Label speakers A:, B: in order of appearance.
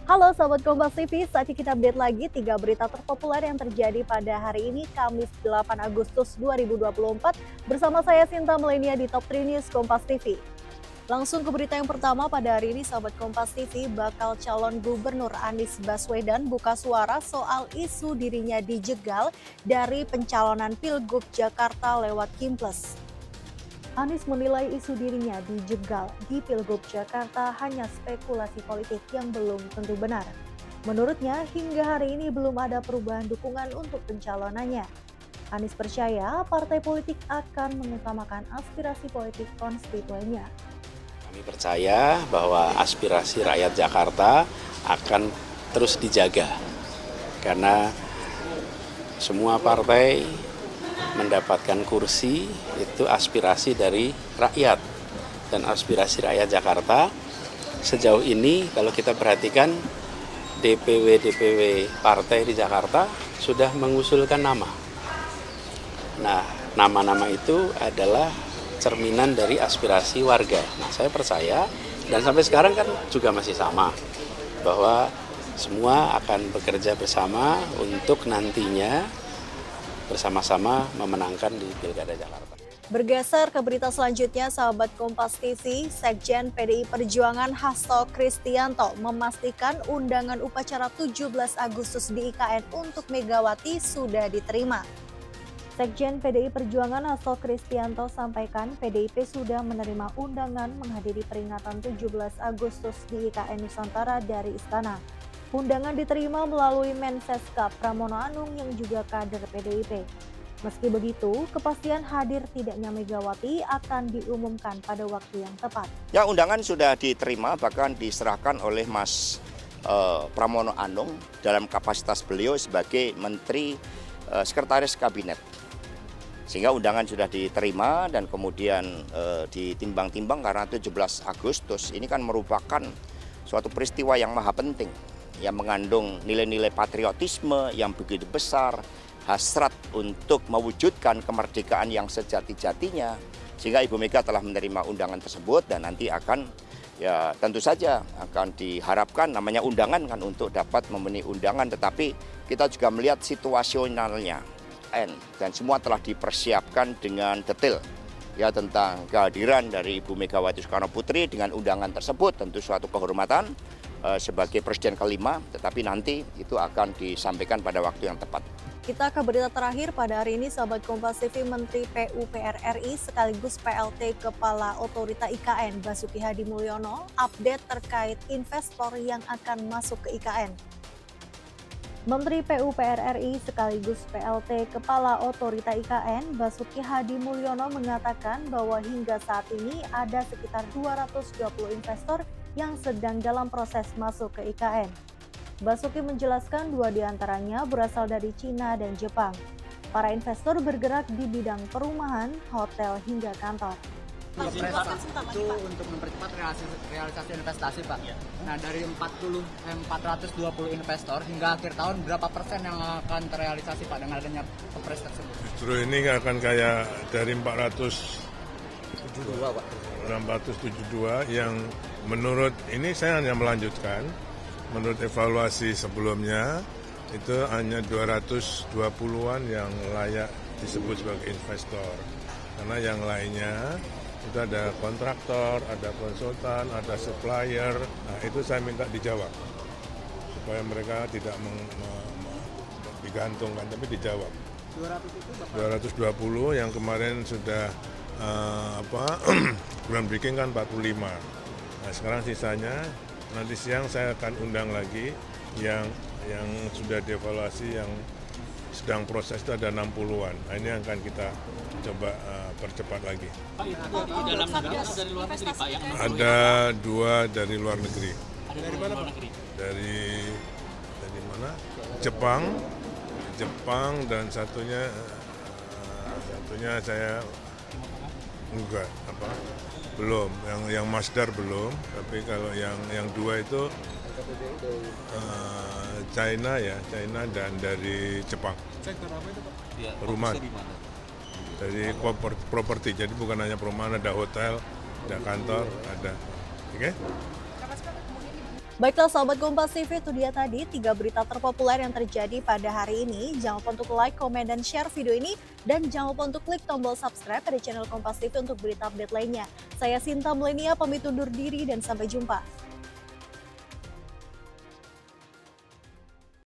A: Halo Sobat Kompas TV, saatnya kita update lagi 3 berita terpopuler yang terjadi pada hari ini, Kamis 8 Agustus 2024. Bersama saya Sinta Melenia di Top 3 News Kompas TV. Langsung ke berita yang pertama pada hari ini, Sobat Kompas TV, bakal calon gubernur Anies Baswedan buka suara soal isu dirinya dijegal dari pencalonan Pilgub Jakarta lewat Kimples. Anies menilai isu dirinya dijegal di Pilgub Jakarta hanya spekulasi politik yang belum tentu benar. Menurutnya, hingga hari ini belum ada perubahan dukungan untuk pencalonannya. Anies percaya partai politik akan mengutamakan aspirasi politik konstituennya.
B: Kami percaya bahwa aspirasi rakyat Jakarta akan terus dijaga karena semua partai mendapatkan kursi itu aspirasi dari rakyat, dan aspirasi rakyat Jakarta sejauh ini kalau kita perhatikan DPW partai di Jakarta sudah mengusulkan nama. Nah, nama-nama itu adalah cerminan dari aspirasi warga. Nah, saya percaya dan sampai sekarang kan juga masih sama bahwa semua akan bekerja bersama untuk nantinya bersama-sama memenangkan di Pilkada Jakarta.
A: Bergeser ke berita selanjutnya, sahabat Kompas TV, Sekjen PDI Perjuangan Hasto Kristianto memastikan undangan upacara 17 Agustus di IKN untuk Megawati sudah diterima. Sekjen PDI Perjuangan Hasto Kristianto sampaikan PDIP sudah menerima undangan menghadiri peringatan 17 Agustus di IKN Nusantara dari Istana. Undangan diterima melalui Mensescap Pramono Anung yang juga kader PDIP. Meski begitu, kepastian hadir tidaknya Megawati akan diumumkan pada waktu yang tepat.
C: Ya, undangan sudah diterima, bahkan diserahkan oleh Mas Pramono Anung dalam kapasitas beliau sebagai Menteri Sekretaris Kabinet. Sehingga undangan sudah diterima dan kemudian ditimbang-timbang karena 17 Agustus ini kan merupakan suatu peristiwa yang maha penting, yang mengandung nilai-nilai patriotisme yang begitu besar, hasrat untuk mewujudkan kemerdekaan yang sejati-jatinya, sehingga Ibu Mega telah menerima undangan tersebut dan nanti akan, ya tentu saja akan diharapkan namanya undangan kan untuk dapat memenuhi undangan, tetapi kita juga melihat situasionalnya dan semua telah dipersiapkan dengan detail ya tentang kehadiran dari Ibu Megawati Soekarno Putri dengan undangan tersebut, tentu suatu kehormatan sebagai Presiden kelima, tetapi nanti itu akan disampaikan pada waktu yang tepat.
A: Kita ke berita terakhir pada hari ini, sahabat Kompas TV, Menteri PUPR RI sekaligus PLT Kepala Otorita IKN Basuki Hadi Mulyono update terkait investor yang akan masuk ke IKN. Menteri PUPR RI sekaligus PLT Kepala Otorita IKN Basuki Hadi Mulyono mengatakan bahwa hingga saat ini ada sekitar 220 investor yang sedang dalam proses masuk ke IKN. Basuki menjelaskan 2 diantaranya berasal dari Cina dan Jepang. Para investor bergerak di bidang perumahan, hotel, hingga kantor.
D: Itu untuk mempercepat realisasi investasi, Pak. Ya. Nah, dari 420 investor hingga akhir tahun berapa persen yang akan terrealisasi, Pak, dengan adanya kepres tersebut?
E: Justru ini akan kayak dari
D: 72, Pak.
E: 472 yang menurut ini saya hanya melanjutkan, menurut evaluasi sebelumnya itu hanya 220-an yang layak disebut sebagai investor. Karena yang lainnya itu ada kontraktor, ada konsultan, ada supplier. Nah, itu saya minta dijawab supaya mereka tidak digantungkan, tapi dijawab. 220 yang kemarin sudah groundbreaking kan 45. Nah, sekarang sisanya nanti siang saya akan undang lagi yang sudah dievaluasi, yang sedang proses itu ada 60-an. Nah, ini yang akan kita coba percepat lagi.
F: Pak, itu dari dalam negeri atau dari luar negeri, Pak?
E: Ada 2 dari luar negeri.
F: Ada dari mana, Pak?
E: Dari mana? Jepang dan satunya saya enggak belum, yang Masdar belum, tapi kalau yang 2 itu China dan dari Jepang.
F: Sektor apa itu, Pak?
E: Rumah. Dari properti, jadi bukan hanya perumahan, ada hotel, ada kantor, ada. Oke?
A: Baiklah sahabat Kompas TV, itu dia tadi 3 berita terpopuler yang terjadi pada hari ini. Jangan lupa untuk like, komen, dan share video ini. Dan jangan lupa untuk klik tombol subscribe pada channel Kompas TV untuk berita update lainnya. Saya Sinta Melenia, pamit undur diri dan sampai jumpa.